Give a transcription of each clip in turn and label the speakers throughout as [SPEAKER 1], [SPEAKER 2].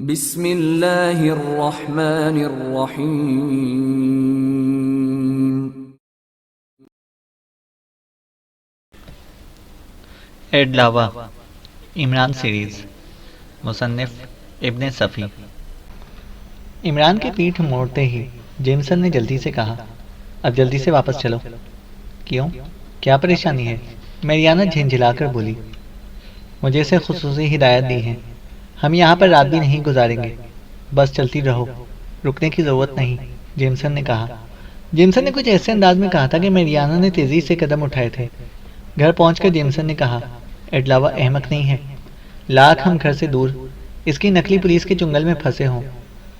[SPEAKER 1] بسم اللہ الرحمن الرحیم۔
[SPEAKER 2] ایڈ لاوا عمران سیریز، مصنف ابن صفی۔ عمران کی پیٹھ موڑتے ہی جیمسن نے جلدی سے کہا، اب جلدی سے واپس چلو۔ کیوں؟ کیا پریشانی ہے؟ میریانا جھنجھلا کر بولی۔ مجھے اسے خصوصی ہدایت دی ہے، ہم یہاں پر رات بھی نہیں گزاریں گے، بس چلتی رہو، رکنے کی ضرورت نہیں، جیمسن نے کہا۔ جیمسن نے کچھ ایسے انداز میں کہا تھا کہ میریانا نے تیزی سے قدم اٹھائے تھے۔ گھر پہنچ کر جیمسن نے کہا، ایڈلاوا احمق نہیں ہے، لاکھ ہم گھر سے دور اس کی نقلی پولیس کے چنگل میں پھنسے ہوں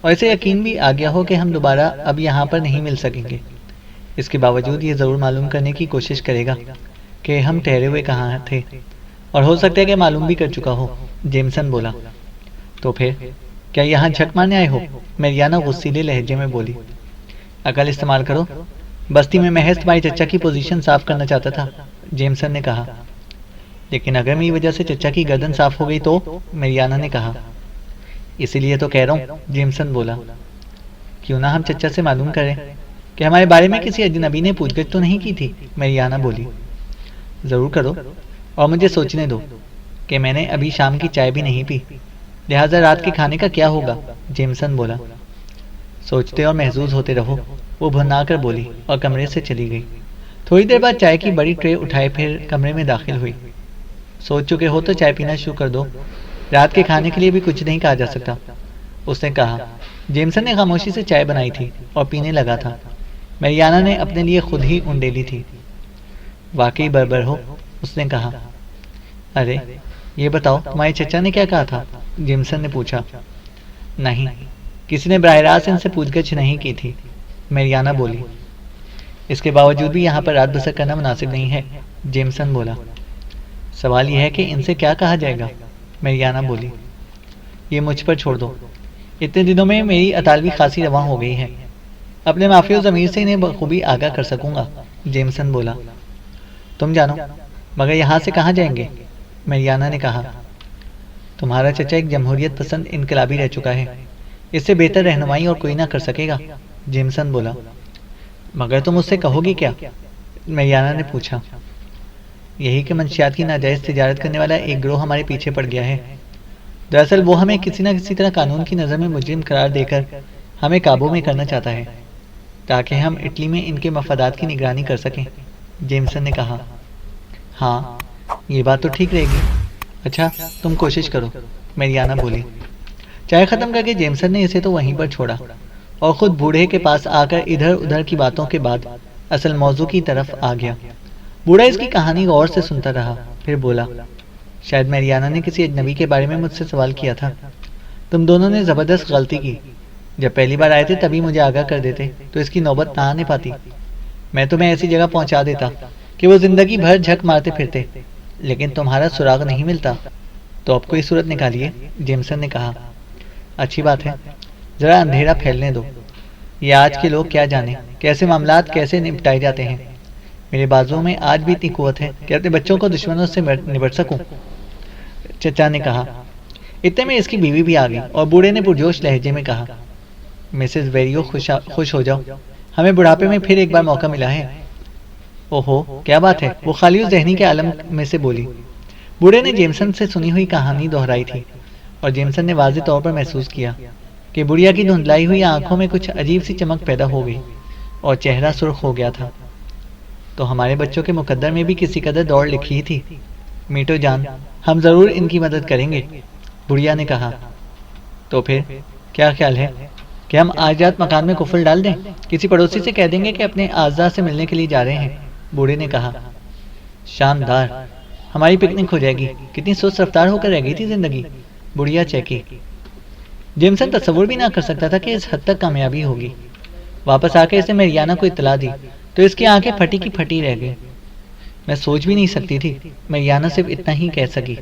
[SPEAKER 2] اور اسے یقین بھی آ گیا ہو کہ ہم دوبارہ اب یہاں پر نہیں مل سکیں گے، اس کے باوجود یہ ضرور معلوم کرنے کی کوشش کرے گا کہ ہم ٹھہرے ہوئے کہاں تھے، اور ہو سکتا ہے کہ معلوم بھی کر چکا ہو، جیمسن بولا۔ تو پھر کیا یہاں جھک مارنے آئے ہو؟ میریانا غصیلے لہجے میں بولی۔ عقل استعمال کرو، بستی میں محض تمہاری چچا کی پوزیشن صاف کرنا چاہتا تھا، جیمسن نے کہا۔ لیکن اگر میری وجہ سے چچا کی گردن صاف ہو گئی تو؟ میریانا نے کہا۔ اسی لیے تو کہہ رہا ہوں، جیمسن بولا۔ کیوں نہ ہم چچا سے معلوم کریں کہ ہمارے بارے میں کسی اجنبی نے پوچھ گچھ تو نہیں کی تھی، میریانا بولی۔ ضرور کرو، اور مجھے سوچنے دو کہ میں نے ابھی شام کی چائے بھی نہیں پی، لہٰذا رات کے کھانے کا کیا ہوگا، جیمسن بولا۔ سوچتے اور محظوظ ہوتے رہو، وہ بھنا کر بولی اور کمرے سے چلی گئی۔ تھوڑی دیر بعد چائے کی بڑی ٹرے اٹھائے پھر کمرے میں داخل ہوئی۔ سوچ چکے ہو تو چائے پینا شروع کر دو، رات کے کھانے کے لیے بھی کچھ نہیں کہا جا سکتا، اس نے کہا۔ جیمسن نے خاموشی سے چائے بنائی تھی اور پینے لگا تھا۔ میریانا نے اپنے لیے خود ہی انڈیلی تھی۔ واقعی بربر ہو، اس نے کہا۔ ارے یہ بتاؤ تمہارے چچا نے کیا کہا تھا، جیمسن نے پوچھا۔ نہیں، کسی نے براہ راست ان سے پوچھ گچھ نہیں کی تھی، میریانا بولی۔ اس کے باوجود بھی یہاں پر رات بسر کرنا مناسب نہیں ہے، جیمسن بولا۔ سوال یہ ہے کہ ان سے کیا کہا جائے گا، میریانا بولی۔ یہ مجھ پر چھوڑ دو، اتنے دنوں میں میری اطالوی خاصی رواں ہو گئی ہے، اپنے معافی و ضمیر سے انہیں بخوبی آگاہ کر سکوں گا، جیمسن بولا۔ تم جانو، مگر یہاں سے کہاں جائیں گے، میریانا نے کہا۔ تمہارا چچا ایک جمہوریت پسند انقلابی رہ چکا ہے، اس سے بہتر رہنمائی اور کوئی نہ کر سکے گا، جیمسن بولا۔ مگر تم اس سے کہو گی کیا، میریانا نے پوچھا۔ یہی کہ منشیات کی ناجائز تجارت کرنے والا ایک گروہ ہمارے پیچھے پڑ گیا ہے، دراصل وہ ہمیں کسی نہ کسی طرح قانون کی نظر میں مجرم قرار دے کر ہمیں قابو میں کرنا چاہتا ہے، تاکہ ہم اٹلی میں ان کے مفادات کی نگرانی کر سکیں، جیمسن نے کہا۔ ہاں، یہ بات تو ٹھیک رہے گی۔ اچھا تم کوشش کرو، میریانا بولی۔ چائے ختم کر کے جیمسن نے اسے تو وہیں پر چھوڑا اور خود بوڑھے کے پاس آ کر ادھر ادھر کی باتوں کے بعد اصل موضوع کی طرف آ گیا۔ بوڑھا اس کی کہانی غور سے سنتا رہا، پھر بولا۔ شاید میریانا نے کسی اجنبی کے بارے میں مجھ سے سوال کیا تھا۔ تم دونوں نے زبردست غلطی کی، جب پہلی بار آئے تھے تبھی مجھے آگاہ کر دیتے تو اس کی نوبت نہ آنے پاتی، میں تمہیں ایسی جگہ پہنچا دیتا کہ وہ زندگی بھر جھک مارتے پھرتے، لیکن تمہارا سراغ نہیں ملتا، تو اب کوئی صورت نکالیے، جیمسن نے کہا۔ اچھی بات ہے، ذرا اندھیرا پھیلنے دو، یہ آج کے لوگ کیا جانے کیسے معاملات کیسے نپٹائے جاتے ہیں، میرے بازوؤں میں آج بھی اتنی قوت ہے کہ اپنے بچوں کو دشمنوں سے نبٹ سکوں، چچا نے کہا۔ اتنے میں اس کی بیوی بھی آ گئی اور بوڑھے نے پرجوش لہجے میں کہا، مسز ویریو خوش ہو جاؤ، ہمیں بڑھاپے میں پھر ایک بار موقع ملا ہے۔ اوہو کیا بات ہے، وہ خالی ذہنی کے عالم میں سے بولی۔ بوڑھے نے جیمسن سے سنی ہوئی کہانی دہرائی تھی اور جیمسن نے واضح طور پر محسوس کیا کہ بڑھیا کی دھندلائی ہوئی آنکھوں میں کچھ عجیب سی چمک پیدا ہو گئی اور چہرہ سرخ ہو گیا تھا۔ تو ہمارے بچوں کے مقدر میں بھی کسی قدر دوڑ لکھی ہی تھی، میٹو جان، ہم ضرور ان کی مدد کریں گے، بڑھیا نے کہا۔ تو پھر کیا خیال ہے کہ ہم آج رات مکان میں قفل ڈال دیں، کسی پڑوسی سے کہہ دیں گے کہ اپنے اعزاء سے ملنے کے لیے جا رہے ہیں، بوڑھے نے کہا۔ شاندار، ہماری پکنک ہو جائے گی، کتنی سست رفتار ہو کر رہ گئی تھی زندگی، بڑھیا چیکی۔ جیمسن تصور بھی نہ کر سکتا تھا کہ اس حد تک کامیابی ہوگی۔ واپس آ کے اسے میریانا کو اطلاع دی تو اس کی آنکھیں پھٹی کی پھٹی رہ گئی۔ میں سوچ بھی نہیں سکتی تھی، میریانا صرف اتنا ہی کہہ سکی۔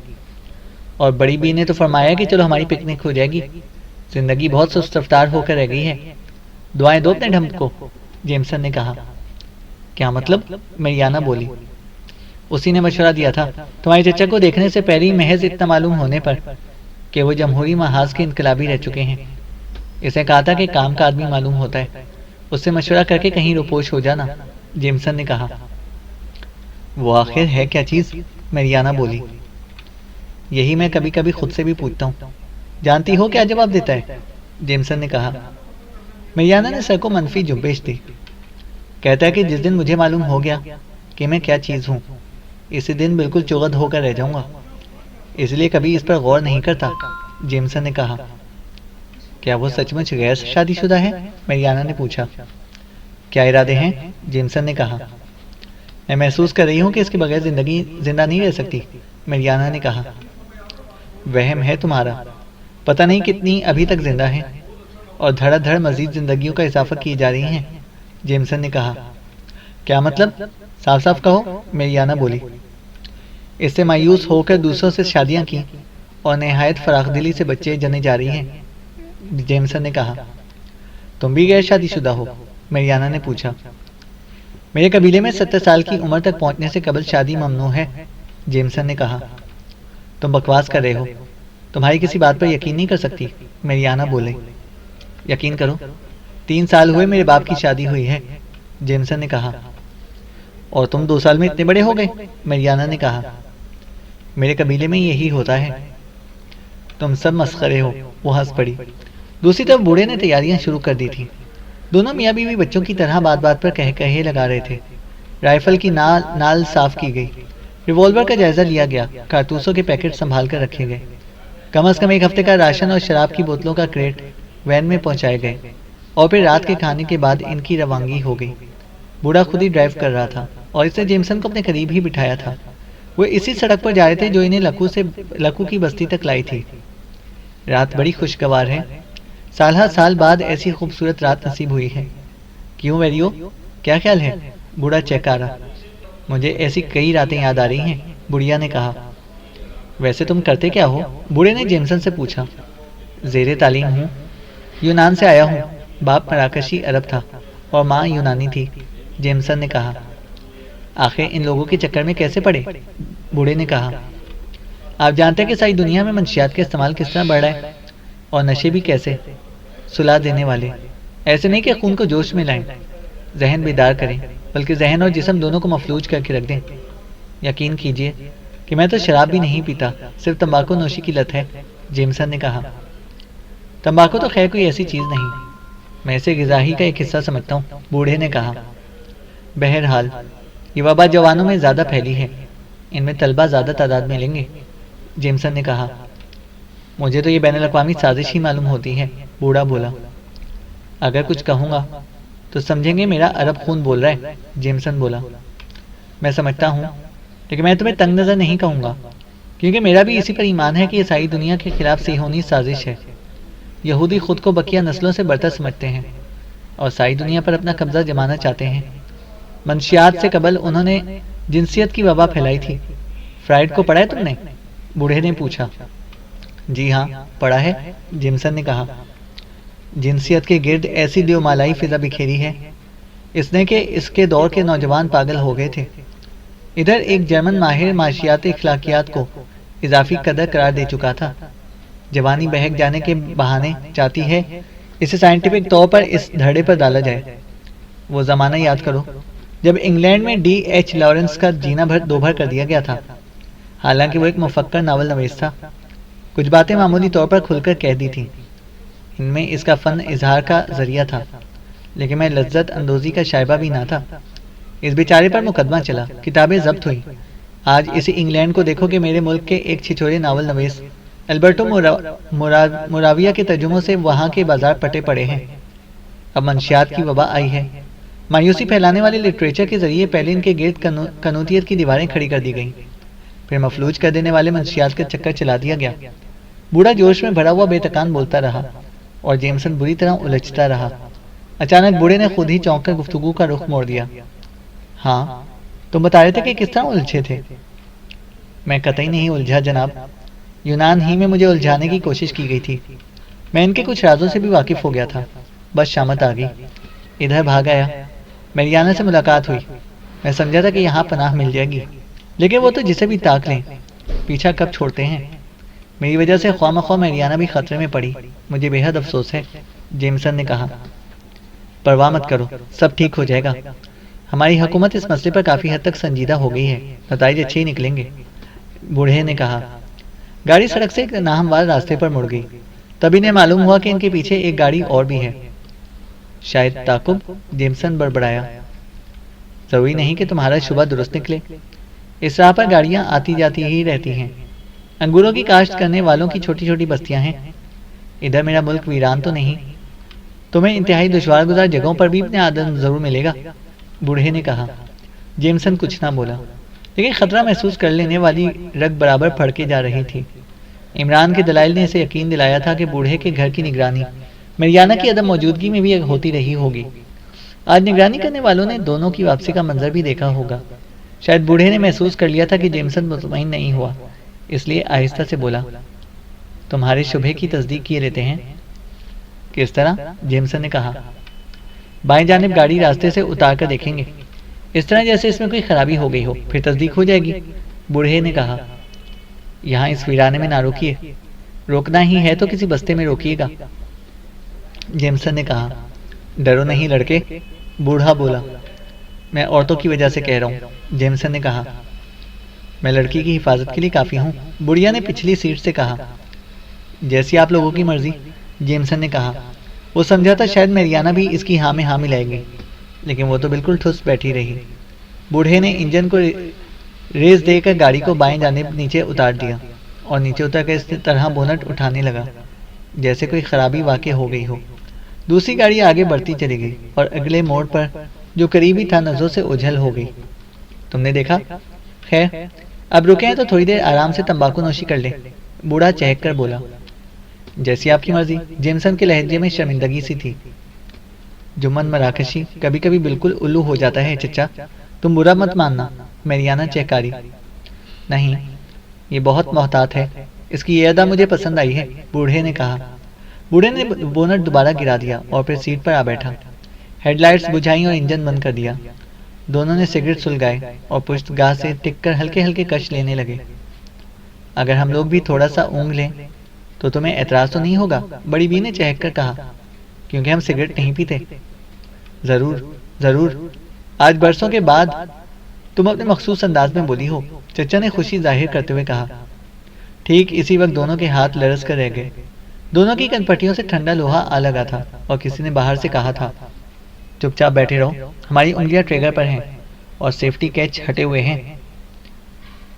[SPEAKER 2] اور بڑی بی نے تو فرمایا کہ چلو ہماری پکنک ہو جائے گی، زندگی بہت سست رفتار ہو کر رہ گئی ہے، دعائیں دو اپنے ڈھمپ کو، جیمسن نے کہا۔ کیا مطلب، میریانا بولی۔ اسی نے مشورہ دیا تھا، تمہارے چچا کو دیکھنے سے پہلے ہی محض اتنا معلوم ہونے پر کہ وہ جمہوری محاذ کے انقلابی رہ چکے ہیں۔ اسے کہا تھا کہ کام کا آدمی معلوم ہوتا ہے، اس سے مشورہ کر کے کہیں روپوش ہو جانا، جیمسن نے کہا۔ وہ آخر ہے کیا چیز؟ میریانا بولی۔ یہی میں کبھی کبھی خود سے بھی پوچھتا ہوں۔ جانتی ہو کیا جواب دیتا ہے؟ جیمسن نے کہا۔ میریانا نے سر کو منفی جنبش دی۔ کہتا ہے کہ جس دن مجھے معلوم ہو گیا کہ میں کیا چیز ہوں، اسی دن بالکل چغد ہو کر رہ جاؤں گا، اس لیے کبھی اس پر غور نہیں کرتا، جیمسن نے کہا۔ کیا وہ سچ مچ غیر شادی شدہ ہے؟ میریانا نے پوچھا۔ کیا ارادے ہیں؟ جیمسن نے کہا۔ میں محسوس کر رہی ہوں کہ اس کے بغیر زندگی زندہ نہیں رہ سکتی، میریانا نے کہا۔ وہم ہے تمہارا، پتہ نہیں کتنی ابھی تک زندہ ہیں، اور دھڑا دھڑ مزید زندگیوں کا اضافہ کی جا رہی ہیں، جیمسن نے کہا۔ کیا مطلب؟ صاف صاف کہو، میریانا بولی۔ اس سے مایوس ہو کر دوسروں سے شادیاں کی اور نہایت فراخ دلی سے بچے جنے جا رہی ہیں، جیمسن نے کہا۔ تم بھی غیر شادی شدہ ہو؟ میریانا نے پوچھا۔ میرے قبیلے میں 70 سال کی عمر تک پہنچنے سے قبل شادی ممنوع ہے، جیمسن نے کہا۔ تم بکواس کر رہے ہو، تمہاری کسی بات پر یقین نہیں کر سکتی، میریانا بولے۔ یقین کرو، 3 سال ہوئے میرے باپ کی شادی ہوئی ہے، جیمسن نے کہا۔ اور تم 2 سال میں اتنے بڑے ہو گئے، میریانا نے کہا۔ میرے قبیلے میں یہی ہوتا ہے۔ تم سب مسخرے ہو، وہ ہنس پڑی۔ دوسری طرف بوڑھے نے تیاریاں شروع کر دی تھیں۔ دونوں میاں بیوی بچوں کی طرح بات بات پر کہے لگا رہے تھے۔ رائفل کی نال صاف کی گئی، ریوالور کا جائزہ لیا گیا، کارتوسوں کے پیکٹ سنبھال کر رکھے گئے۔ کم از کم 1 ہفتے کا راشن اور شراب کی بوتلوں کا کریٹ وین میں پہنچائے گئے، اور پھر رات کے کھانے کے بعد ان کی روانگی ہو گئی۔ بوڑھا خود ہی ڈرائیو کر رہا تھا اور اس نے جیمسن کو اپنے قریب ہی بٹھایا تھا۔ وہ اسی سڑک پر جا رہے تھے جو انہیں لکو کی بستی تک لائی تھی۔ رات بڑی خوشگوار ہے، سالہ سال بعد ایسی خوبصورت رات نصیب ہوئی ہے۔ کیوں ویریو، کیا خیال ہے؟ بوڑھا چہکارا۔ مجھے ایسی کئی راتیں یاد آ رہی ہیں، بڑھیا نے کہا۔ ویسے تم کرتے کیا ہو؟ بوڑھے نے جیمسن سے پوچھا۔ زیر تعلیم ہوں، یونان سے آیا ہوں، باپ مراکشی عرب تھا اور ماں یونانی تھی، جیمسن نے کہا۔ آخر ان لوگوں کے چکر میں کیسے پڑے؟ بوڑھے نے کہا۔ آپ جانتے ہیں کہ ساری دنیا میں منشیات کا استعمال کس طرح بڑھ رہا ہے، اور نشے بھی کیسے، سلا دینے والے، ایسے نہیں کہ خون کو جوش میں لائیں، ذہن بیدار کریں، بلکہ ذہن اور جسم دونوں کو مفلوج کر کے رکھ دیں۔ یقین کیجئے کہ میں تو شراب بھی نہیں پیتا، صرف تمباکو نوشی کی لت ہے، جیمسن نے کہا۔ تمباکو تو خیر کوئی ایسی چیز نہیں، میں اسے غذائی کا ایک حصہ سمجھتا ہوں، بوڑھے نے کہا۔ بہرحال یہ وبا جوانوں میں زیادہ پھیلی ہے، ان میں طلبہ زیادہ تعداد میں لیں گے، جیمسن نے کہا۔ مجھے تو یہ بین الاقوامی سازش ہی معلوم ہوتی ہے، بوڑھا بولا۔ اگر کچھ کہوں گا تو سمجھیں گے میرا عرب خون بول رہا ہے، جیمسن بولا۔ میں سمجھتا ہوں، لیکن میں تمہیں تنگ نظر نہیں کہوں گا، کیونکہ میرا بھی اسی پر ایمان ہے کہ یہ ساری دنیا کے خلاف صہیونی سازش ہے۔ یہودی خود کو بقیہ نسلوں سے برتر سمجھتے ہیں اور ساری دنیا پر اپنا قبضہ جمانا چاہتے ہیں۔ منشیات سے قبل انہوں نے جنسیت کی وبا پھیلائی تھی۔ فرائڈ کو پڑھا ہے تم نے؟ بوڑھے نے پوچھا۔ جی ہاں پڑھا ہے، جیمسن نے کہا۔ جنسیت کے گرد ایسی دیومالائی فضا بکھیری ہے اس نے کہ اس کے دور کے نوجوان پاگل ہو گئے تھے۔ ادھر ایک جرمن ماہر معاشیات اخلاقیات کو اضافی قدر قرار دے چکا تھا۔ جوانی بہک جانے کے بہانے چاہتی ہے اسے سائنٹیفک طور پر اس دھڑے پر ڈالا جائے۔ وہ زمانہ یاد کرو جب انگلینڈ میں ڈی ایچ لارنس کا جینا دو بھر کر دیا گیا تھا۔ حالانکہ وہ ایک مفکر ناول نویس تھا، کچھ باتیں معمولی طور پر کھل کر کہہ دی تھیں، ان میں اس کا فن اظہار کا ذریعہ تھا، لیکن میں لذت اندوزی کا شائبہ بھی نہ تھا۔ اس بیچارے پر مقدمہ چلا، کتابیں ضبط ہوئی۔ آج اسی انگلینڈ کو دیکھو کہ میرے ملک کے ایک چھچورے ناول نویس البرٹو موراویا کے ترجموں سے وہاں کے بازار پٹے پڑے ہیں۔ اب منشیات کی وبا آئی ہے۔ مایوسی پھیلانے والے لٹریچر کے ذریعے پہلے ان کے گرد کنوتیت کی دیواریں کھڑی کر دی گئیں، پھر مفلوج کر دینے والے منشیات کا چکر چلا دیا گیا۔ بوڑھا جوش میں بھرا ہوا بے تکان بولتا رہا اور جیمسن بری طرح الجھتا رہا۔ اچانک بوڑھے نے خود ہی چونک کر گفتگو کا رخ موڑ دیا۔ ہاں تم بتا رہے تھے کہ کس طرح الجھے تھے؟ میں قطعی نہیں الجھا جناب، یونان ہی میں مجھے الجھانے کی کوشش کی گئی تھی۔ میں ان کے کچھ رازوں سے بھی واقف ہو گیا تھا، بس شامت آ گئی، ادھر بھاگ آیا۔ میریانا سے ملاقات ہوئی، میں سمجھا تھا کہ یہاں پناہ مل جائے گی، لیکن وہ تو جسے بھی تاک لیں، پیچھا کب چھوڑتے ہیں۔ میری وجہ سے خواہ مخواہ میریانا بھی خطرے میں پڑی، مجھے بے حد افسوس ہے، جیمسن نے کہا۔ پرواہ مت کرو، سب ٹھیک ہو جائے گا۔ ہماری حکومت اس مسئلے پر کافی حد تک سنجیدہ ہو گئی ہے، نتائج اچھے ہی نکلیں گے، بوڑھے نے کہا۔ گاڑی سڑک سے ایک ناہموار راستے پر مڑ گئی، تبھی انہیں معلوم ہوا کہ ان کے پیچھے ایک گاڑی اور بھی ہے۔ شاید تعقب، جیمسن بڑبڑایا۔ ضروری نہیں کہ تمہارا شبہ درست نکلے، اس راہ پر گاڑیاں آتی جاتی ہی رہتی ہیں، انگوروں کی کاشت کرنے والوں کی چھوٹی چھوٹی بستیاں ہیں، ادھر میرا ملک ویران تو نہیں، تمہیں انتہائی دشوار گزار جگہوں پر بھی اپنے آدم ضرور ملے گا، بوڑھے نے کہا۔ جیمسن کچھ نہ بولا، لیکن خطرہ محسوس کر لینے والی رگ برابر پھڑکے جا رہی تھی۔ عمران کے دلائل نے اسے یقین دلایا تھا کہ بوڑھے کے گھر کی نگرانی میریانا کی عدم موجودگی میں بھی ہوتی رہی ہوگی۔ آج نگرانی کرنے والوں نے دونوں کی واپسی کا منظر بھی دیکھا ہوگا۔ شاید بوڑھے نے محسوس کر لیا تھا کہ جیمسن مطمئن نہیں ہوا، اس لیے آہستہ سے بولا، تمہارے شبہ کی تصدیق کیے لیتے ہیں۔ کس طرح؟ جیمسن نے کہا۔ بائیں جانب گاڑی راستے سے اتار کر دیکھیں گے، اس طرح جیسے اس میں کوئی خرابی ہو گئی ہو، پھر تصدیق ہو جائے گی، بوڑھے نے کہا۔ یہاں اس ویرانے میں نہ روکیے، روکنا ہی ہے تو کسی بستے میں روکیے گا، جیمسن نے کہا۔ ڈرو نہیں لڑکے، بوڑھا بولا۔ میں عورتوں کی وجہ سے کہہ رہا ہوں، جیمسن نے کہا۔ میں لڑکی کی حفاظت کے لیے کافی ہوں، بڑھیا نے پچھلی سیٹ سے کہا۔ جیسی آپ لوگوں کی مرضی، جیمسن نے کہا۔ وہ سمجھا تھا شاید میریانا بھی اس کی ہاں میں ہاں ملائے گی، لیکن وہ تو بالکل ٹھس بیٹھی رہی۔ بوڑھے نے انجن کو ریس دے کر گاڑی کو بائیں جانب نیچے اتار دیا اور نیچے اتر کر اس طرح بونٹ اٹھانے لگا جیسے کوئی خرابی واقع ہو گئی ہو۔ دوسری گاڑی آگے بڑھتی چلی گئی اور اگلے موڑ پر جو قریبی تھا نظروں سے اوجھل ہو گئی۔ تم نے دیکھا؟ خیر اب رکے ہیں تو تھوڑی دیر آرام سے تمباکو نوشی کر لیں، بوڑھا چہک کر بولا۔ جیسی آپ کی مرضی، جیمسن کے لہجے میں شرمندگی سی تھی۔ جمن مراکشی کبھی کبھی بالکل الو ہو جاتا ہے چچا، تم برا مت ماننا، میریانا چہکاری۔ نہیں، یہ بہت محتاط ہے، اس کی یہ ادا مجھے پسند آئی ہے، بوڑھے نے کہا۔ بوڑھے نے بونٹ دوبارہ گرا دیا اور پھر سیٹ پر آ بیٹھا، ہیڈ لائٹس بجھائیں اور انجن بند کر دیا۔ دونوں نے سگریٹ سلگائے اور پشت گاہ سے ٹک کر ہلکے ہلکے کش لینے لگے۔ اگر ہم لوگ بھی تھوڑا سا اونگ لیں تو تمہیں اعتراض تو نہیں ہوگا، بڑی بی نے چہک کر کہا، کیونکہ ہم سگریٹ نہیں پیتے۔ ضرور ضرور، آج برسوں کے بعد تم اپنے مخصوص انداز میں بولی ہو، چچا نے خوشی ظاہر کرتے ہوئے کہا۔ ٹھیک اسی وقت دونوں کے ہاتھ لرز کر رہ گئے، دونوں کی کنپٹیوں سے ٹھنڈا لوہا آ لگا تھا اور کسی نے باہر سے کہا تھا، چپ چاپ بیٹھے رہو، ہماری انگلیاں ٹریگر پر ہیں اور سیفٹی کیچ ہٹے ہوئے ہیں۔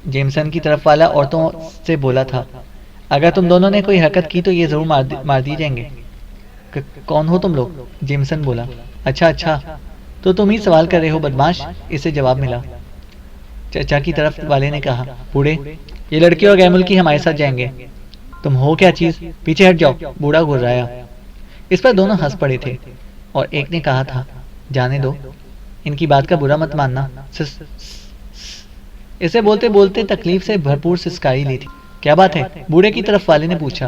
[SPEAKER 2] جیمسن کی طرف والا عورتوں سے بولا تھا، اگر تم دونوں نے کوئی حرکت کی تو یہ ضرور مار دی جائیں گے۔ کون ہو تم لوگ؟ جیمسن بولا۔ اچھا اچھا، تو تم ہی سوال کر رہے ہو بدماش، اسے جواب ملا۔ چچا کی طرف والے نے کہا، بوڑھے یہ لڑکے اور غیر ملکی ہمارے ساتھ جائیں گے۔ تم ہو کیا چیز، پیچھے ہٹ جاؤ، بوڑھا گھرایا۔ اس پر دونوں ہنس پڑے تھے اور ایک نے کہا تھا، جانے دو، ان کی بات کا برا مت ماننا۔ اسے بولتے بولتے تکلیف سے بھرپور سسکائی لی تھی۔ کیا بات ہے؟ بوڑھے کی طرف والے نے پوچھا۔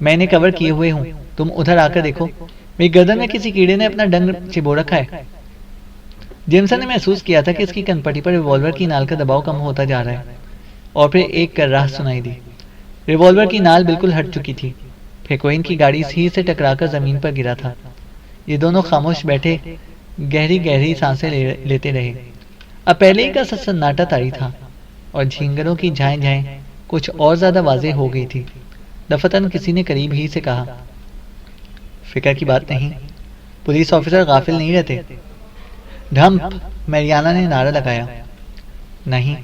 [SPEAKER 2] میں نے کور کیے ہوئے ہوں، تم ادھر آ کر دیکھو، میری گردن میں کسی کیڑے نے اپنا ڈنگ چبو رکھا ہے۔ جیمسن نے محسوس کیا تھا کہ اس کی کنپٹی پر ریوالور کی نال کا دباؤ کم ہوتا جا رہا ہے، اور پھر ایک کراہ سنائی دی۔ ریوالور کی نال بالکل ہٹ چکی تھی، پھیکوئن کی گاڑی ہی سے ٹکرا کر زمین پر گرا تھا۔ یہ دونوں خاموش بیٹھے گہری گہری سانسیں لیتے رہے۔ اب پہلے ہی کا سناٹا طاری تھا اور جھینگروں کی جھائیں جھائیں کچھ اور زیادہ واضح ہو گئی تھی۔ دفتن کسی نے قریب ہی سے کہا، فکر کی بات نہیں، پولیس آفیسر غافل نہیں رہتے۔ ڈھمپ، میریانا نے نعرہ لگایا۔ نہیں،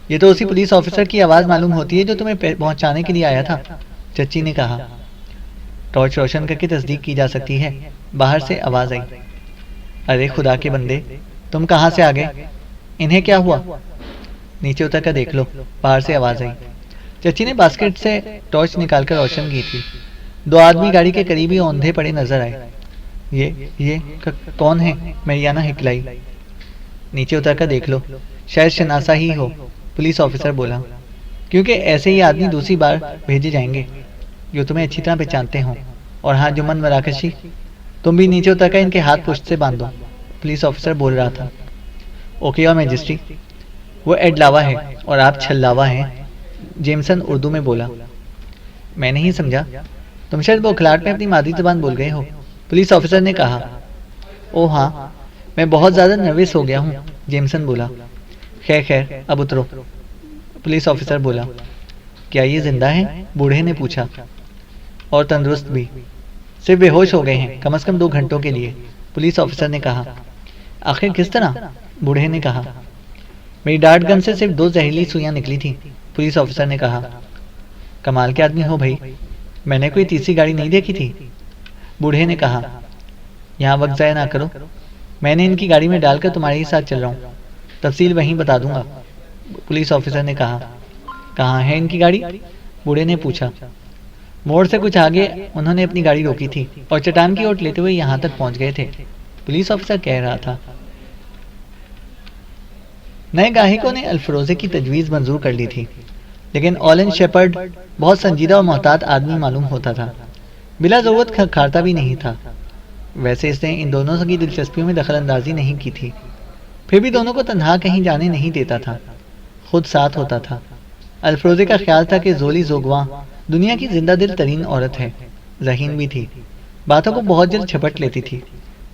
[SPEAKER 2] یہ تو اسی پولیس آفیسر کی آواز معلوم ہوتی ہے جو تمہیں پہنچانے کے لیے آیا تھا، چچی نے کہا۔ ٹارچ روشن کر کے تصدیق کی جا سکتی ہے، باہر سے آواز آئی۔ ارے خدا کے بندے، تم کہاں سے آ گئے؟ انہیں کیا ہوا؟ نیچے اتر کر دیکھ لو، باہر سے آواز آئی۔ چچی نے باسکٹ سے ٹارچ نکال کر روشن کی تھی۔ دو آدمی گاڑی کے قریب ہی اوندھے پڑے نظر آئے۔ یہ کون ہے؟ میریانا ہکلائی۔ نیچے اتر کر دیکھ لو، شاید شناسا ہی ہو، پولیس آفیسر بولا، کیونکہ ایسے ہی آدمی دوسری بار بھیجے جائیں گے جو تمہیں اچھی طرح پہچانتے ہوں۔ اور ہاں جمن مراکشی، تم بھی نیچے اتر کر ان کے ہاتھ پشت سے باندھو، پولیس آفیسر بول رہا تھا۔ اوکے اور میجسٹری، وہ ایڈلاوا ہے اور آپ چھلاوا ہیں، جیمسن اردو میں بولا۔ میں نہیں سمجھا. تم شاید بوکھلاہٹ میں اپنی مادری زبان بول گئے ہو, پولیس آفیسر نے کہا. او ہاں, میں بہت زیادہ نروس ہو گیا ہوں, جیمسن بولا. خیر خیر, اب اترو, پولیس آفیسر بولا. کیا یہ زندہ ہے؟ بوڑھے نے پوچھا. اور تندرست بھی, صرف بے ہوش ہو گئے ہیں, کم از کم 2 گھنٹوں کے لیے, پولیس آفیسر نے کہا. آخر کس طرح؟ بوڑھے نے کہا. میری ڈارٹ گن سے صرف 2 زہریلی سوئیاں نکلی تھیں, پولیس آفیسر نے کہا. کمال کے آدمی ہو بھائی, میں نے کوئی تیسری گاڑی نہیں دیکھی تھی, بوڑھے نے کہا. یہاں وقت ضائع نہ کرو, میں نے ان کی گاڑی میں ڈال کر تمہارے ہی ساتھ چل رہا ہوں, تفصیل وہیں بتا دوں گا, پولیس آفیسر نے کہا. کہاں ہے ان کی گاڑی؟ بوڑھے نے پوچھا. موڑ سے کچھ آگے انہوں نے اپنی گاڑی روکی تھی اور چٹان کی اوٹ لیتے ہوئے یہاں تک پہنچ گئے تھے, پولیس آفیسر کہہ رہا تھا. نئے گاہکوں نے الفروزے کی تجویز منظور کر لی تھی, لیکن آلن شیپرڈ بہت سنجیدہ اور محتاط آدمی معلوم ہوتا تھا, بلا ضرورت کھارتا بھی نہیں تھا. ویسے اس نے ان دونوں کی دلچسپیوں میں دخل اندازی نہیں کی تھی, پھر بھی دونوں کو تنہا کہیں جانے نہیں دیتا تھا, خود ساتھ ہوتا تھا. الفروزے کا خیال تھا کہ زولی زوگواں دنیا کی زندہ دل ترین عورت ہے, ذہین بھی تھی, باتوں کو بہت جلد چھپٹ لیتی تھی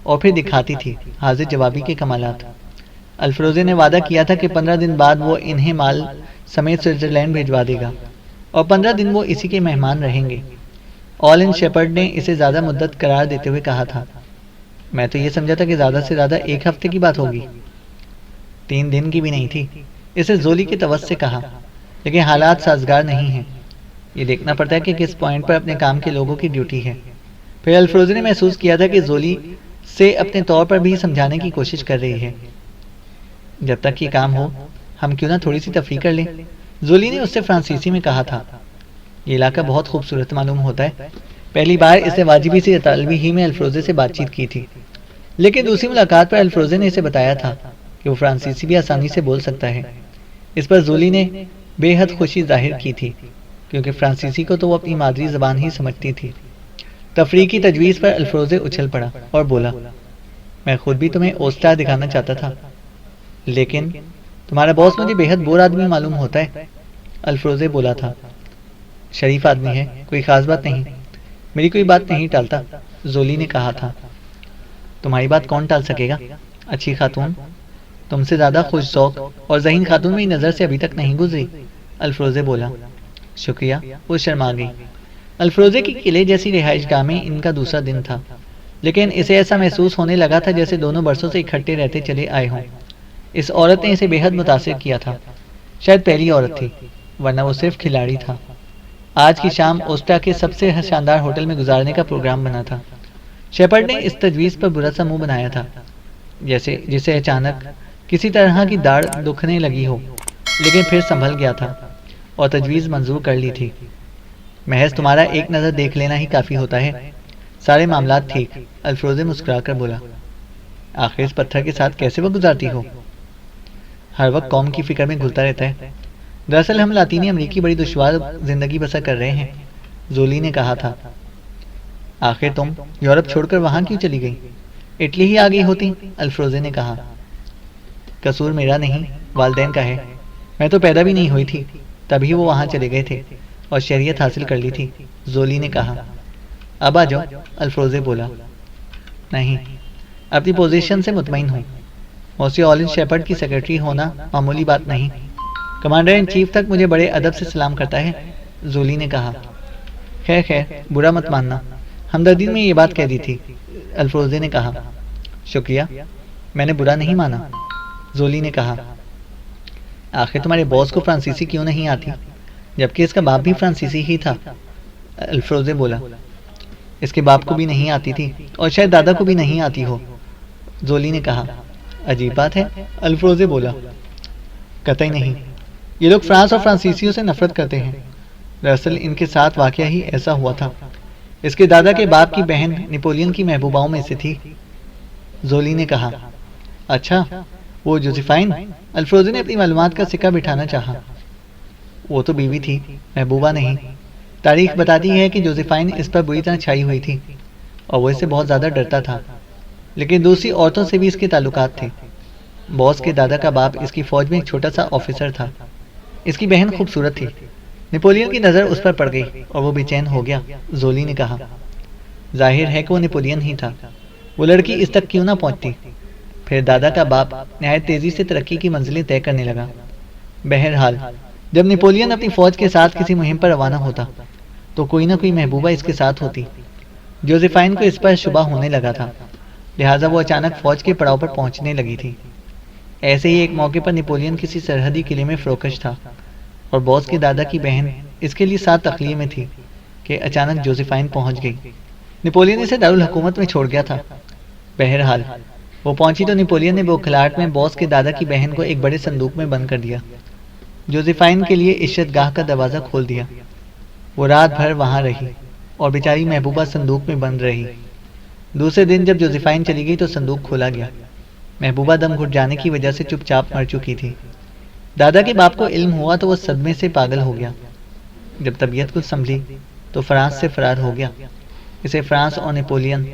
[SPEAKER 2] اور پھر دکھاتی تھی حاضر جوابی کے کمالات. الفروزے نے وعدہ کیا تھا کہ 15 دن بعد وہ انہیں مال سمیت سوئٹزرلینڈ بھیجوا دے گا اور 15 دن وہ اسی کے مہمان رہیں گے. آلن شیپرڈ نے اسے زیادہ مدت قرار دیتے ہوئے کہا تھا. میں تو یہ سمجھا تھا کہ زیادہ سے زیادہ 1 ہفتے کی بات ہوگی. 3 دن کی بھی نہیں تھی, اسے زولی کے توسط سے کہا, لیکن حالات سازگار نہیں ہیں. یہ دیکھنا پڑتا ہے کہ کس پوائنٹ پر اپنے کام کے لوگوں کی ڈیوٹی ہے. پھر الفروزے نے محسوس کیا تھا کہ زولی سے اپنے طور پر بھی سمجھانے کی کوشش کر رہی ہے. جب تک یہ کام ہو ہم کیوں نہ تھوڑی سی تفریح کر لیں, زولی نے اس سے فرانسیسی میں کہا تھا. یہ علاقہ بہت خوبصورت معلوم ہوتا ہے. پہلی بار اس نے واجبی سی اطالوی ہی میں الفروزے سے بات چیت کی تھی, لیکن دوسری ملاقات پر الفروزے نے اسے بتایا تھا کہ وہ فرانسیسی بھی آسانی سے بول سکتا ہے. اس پر زولی نے بے حد خوشی ظاہر کی تھی, کیونکہ فرانسیسی کو تو وہ اپنی مادری زبان ہی سمجھتی تھی. تفریح کی تجویز پر الفروزے اچھل پڑا اور بولا. میں خود بھی تمہیں اوسٹا دکھانا چاہتا تھا, لیکن تمہارا باس مجھے بے حد بور آدمی معلوم ہوتا ہے, الفروزے بولا تھا. شریف آدمی ہے, کوئی خاص بات نہیں, میری کوئی بات نہیں ٹالتا, زولی نے کہا تھا. تمہاری بات کون ٹال سکے گا, اچھی خاتون, تم سے زیادہ خوش ذوق اور ذہین خاتون میری نظر سے ابھی تک نہیں گزری, الفروزے بولا. شکریہ, وہ شرما گئی. الفروزے کی قلعے جیسی رہائش گاہ میں ان کا دوسرا دن تھا, لیکن اسے ایسا محسوس ہونے لگا تھا جیسے دونوں برسوں سے اکٹھے رہتے چلے آئے ہوں. اس عورت نے اسے بے حد متاثر کیا تھا, شاید پہلی عورت تھی, ورنہ وہ صرف کھلاڑی تھا. آج کی شام اوسٹا کے سب سے شاندار ہوٹل میں گزارنے کا پروگرام بنا تھا. شیپرڈ نے اس تجویز پر برا سا منہ بنایا تھا, جسے اچانک کسی طرح کی داڑھ دکھنے لگی ہو, لیکن پھر سنبھل گیا تھا اور تجویز منظور کر لی تھی. محض تمہارا ایک نظر دیکھ لینا ہی کافی ہوتا ہے, سارے معاملات ٹھیک, الفروزے مسکرا کر بولا. آخر اس پتھر کے ساتھ کیسے وہ گزارتی ہو؟ ہر وقت قوم کی فکر میں گھلتا رہتا ہے. دراصل ہم لاطینی امریکی بڑی دشوار زندگی بسر کر رہے ہیں, زولی نے کہا تھا. آخر تم یورپ چھوڑ کر وہاں کیوں چلی گئی؟ اٹلی ہی آ گئی ہوتی, الفروزے نے کہا. قصور میرا نہیں, والدین کا ہے. میں تو پیدا بھی نہیں ہوئی تھی, تبھی وہ وہاں چلے گئے تھے اور شہریت حاصل کر لی تھی, زولی نے کہا. اب آ جاؤ, الفروزے بولا. نہیں, اپنی پوزیشن سے مطمئن ہوں. موسی آلن شیپرڈ کی سیکرٹری ہونا معمولی بات نہیں. کمانڈر ان چیف تک مجھے بڑے ادب سے سلام کرتا ہے, زولی نے کہا. خیر خیر, برا مت ماننا, ہمدردی میں یہ بات کہہ دی تھی, الفروزے نے کہا. شکریہ, میں نے برا نہیں مانا, زولی نے کہا. آخر تمہارے باس کو فرانسیسی کیوں نہیں آتی, جبکہ اس کا باپ بھی فرانسیسی ہی تھا, الفروزے بولا. اس کے باپ کو بھی نہیں آتی تھی اور شاید دادا کو بھی نہیں آتی ہو, زولی نے کہا. عجیب بات ہے, الفروزے بولا. قطعی نہیں, یہ لوگ فرانس اور فرانسیسیوں سے نفرت کرتے ہیں. دراصل ان کے ساتھ واقعہ ہی ایسا ہوا تھا. اس کے دادا کے باپ کی بہن نپولین کی محبوباؤں میں سے تھی, زولی نے کہا. اچھا, وہ جوزیفائن, الفروزے نے اپنی معلومات کا سکہ بٹھانا چاہا. وہ تو بیوی تھی, محبوبہ نہیں. تاریخ بتاتی ہے کہ جوزیفائن اس پر بری طرح چھائی ہوئی تھی اور وہ اس سے بہت زیادہ ڈرتا تھا, لیکن دوسری عورتوں سے بھی اس کے تعلقات تھے. باس کے دادا کا باپ اس کی فوج میں ایک چھوٹا سا آفیسر تھا. اس کی بہن خوبصورت تھی, نیپولین کی نظر اس پر پڑ گئی اور وہ بے چین ہو گیا۔ زولی نے کہا، ظاہر ہے کہ وہ نیپولین ہی تھا، وہ لڑکی اس تک کیوں نہ پہنچتی؟ پھر دادا کا باپ نہایت تیزی سے ترقی کی منزلیں طے کرنے لگا۔ بہرحال جب نیپولین اپنی فوج کے ساتھ کسی مہم پر روانہ ہوتا تو کوئی نہ کوئی محبوبہ اس کے ساتھ ہوتی۔ جوزیفائن کو اس پر شبہ ہونے لگا تھا، لہٰذا وہ اچانک فوج کے پڑاؤ پر پہنچنے لگی تھی۔ ایسے ہی ایک موقع پر نیپولین کسی سرحدی قلعے میں فروکش تھا اور باس کے دادا کی بہن اس کے لیے ساتھ تخلیے میں تھی کہ اچانک جوزیفائن پہنچ گئی۔ نیپولین اسے دارالحکومت میں چھوڑ گیا تھا۔ بہرحال وہ پہنچی تو نیپولین نے بوکھلاہٹ میں باس کے دادا کی بہن کو ایک بڑے صندوق میں بند کر دیا۔ جوزیفائن کے لیے عشرت گاہ کا دروازہ کھول دیا۔ وہ رات بھر وہاں رہی اور بیچاری محبوبہ صندوق میں بند رہی۔ دوسرے دن جب جوزیفائن چلی گئی تو صندوق کھولا گیا۔ محبوبہ دم گھٹ جانے کی وجہ سے چپ چاپ مر چکی تھی۔ دادا کے باپ کو علم ہوا تو وہ صدمے سے پاگل ہو گیا۔ جب طبیعت کچھ سنبھلی تو فرانس سے فرار ہو گیا۔ اسے فرانس اور نیپولین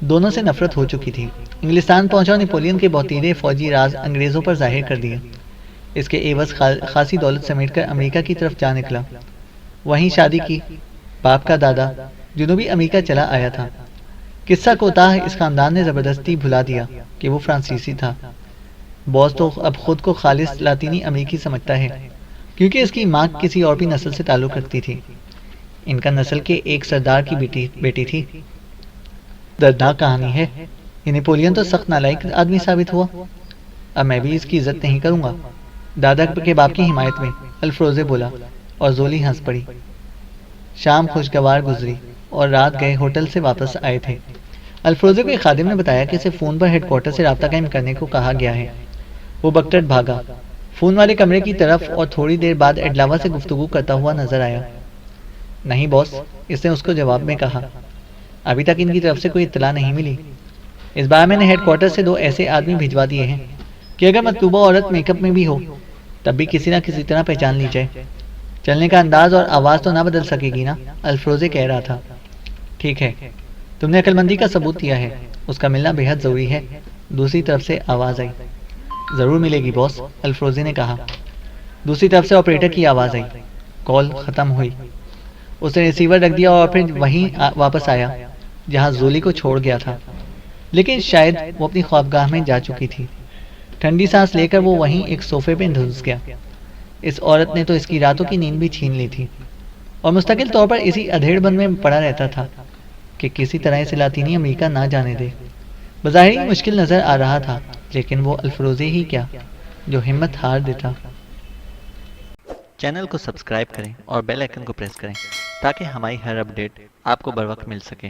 [SPEAKER 2] دونوں سے نفرت ہو چکی تھی۔ انگلستان پہنچا اور نیپولین کے بہتیرے فوجی راز انگریزوں پر ظاہر کر دیے۔ اس کے عوض خاصی دولت سمیٹ کر امریکہ کی طرف جا نکلا۔ وہیں شادی کی۔ باپ کا دادا جنوبی امریکہ چلا آیا تھا۔ قصہ کوتاہ اس خاندان نے زبردستی بھلا دیا کہ وہ فرانسیسی تھا۔ باس تو اب خود کو خالص لاطینی امریکی سمجھتا ہے کیونکہ اس کی ماں کسی اور بھی نسل سے تعلق رکھتی تھی۔ ان کا نسل کے ایک سردار کی بیٹی تھی۔ دردناک کہانی ہے۔ یہ نیپولین تو سخت نالائق آدمی ثابت ہوا۔ اب میں بھی اس کی عزت نہیں کروں گا۔ دادا کے باپ کی حمایت میں الفروزے بولا اور زولی ہنس پڑی۔ شام خوشگوار گزری اور رات گئے ہوٹل سے واپس آئے تھے۔ الفروزے کو ایک خادم نے بتایا کہ اسے فون پر ہیڈ کوارٹر سے رابطہ قائم کرنے کو کہا گیا ہے۔ وہ بکٹٹ بھاگا، فون والے کمرے کی طرف اور تھوڑی دیر بعد ایڈلاوا سے گفتگو کرتا ہوا نظر آیا۔ نہیں باس، اس نے اس کو جواب میں کہا، ابھی تک ان کی طرف سے کوئی اطلاع نہیں ملی۔ اس بار میں نے ہیڈ کوارٹر سے 2 ایسے آدمی بھجوا دیے ہیں کہ اگر مطلوبہ عورت میک اپ میں بھی ہو تب بھی کسی نہ کسی طرح پہچان لی جائے۔ چلنے کا انداز اور آواز تو نہ بدل سکے گی نا؟ الفروزے کہہ رہا تھا۔ ٹھیک ہے، تم نے عقل مندی کا ثبوت دیا ہے، اس کا ملنا بے حد ضروری ہے۔ دوسری طرف سے آواز آئی۔ ضرور ملے گی باس، الفروزے نے کہا۔ دوسری طرف سے آپریٹر کی آواز آئی۔ کال ختم ہوئی۔ اس نے ریسیور رکھ دیا اور پھر وہیں واپس آیا جہاں زولی کو چھوڑ گیا تھا، لیکن شاید وہ اپنی خوابگاہ میں جا چکی تھی۔ ٹھنڈی سانس لے کر وہ وہیں ایک صوفے پہ دھنس گیا۔ اس عورت نے تو اس کی راتوں کی نیند بھی چھین لی تھی اور مستقل طور پر اسی ادھیڑ بند میں پڑا رہتا تھا کہ کسی طرح اسے لاطینی امریکہ نہ جانے دے۔ بظاہر ہی مشکل نظر آ رہا تھا، لیکن وہ الفروزے ہی کیا جو ہمت ہار دیتا۔
[SPEAKER 3] چینل کو سبسکرائب کریں اور بیل آئیکن کو پریس کریں تاکہ ہماری ہر اپڈیٹ آپ کو بر وقت مل سکے۔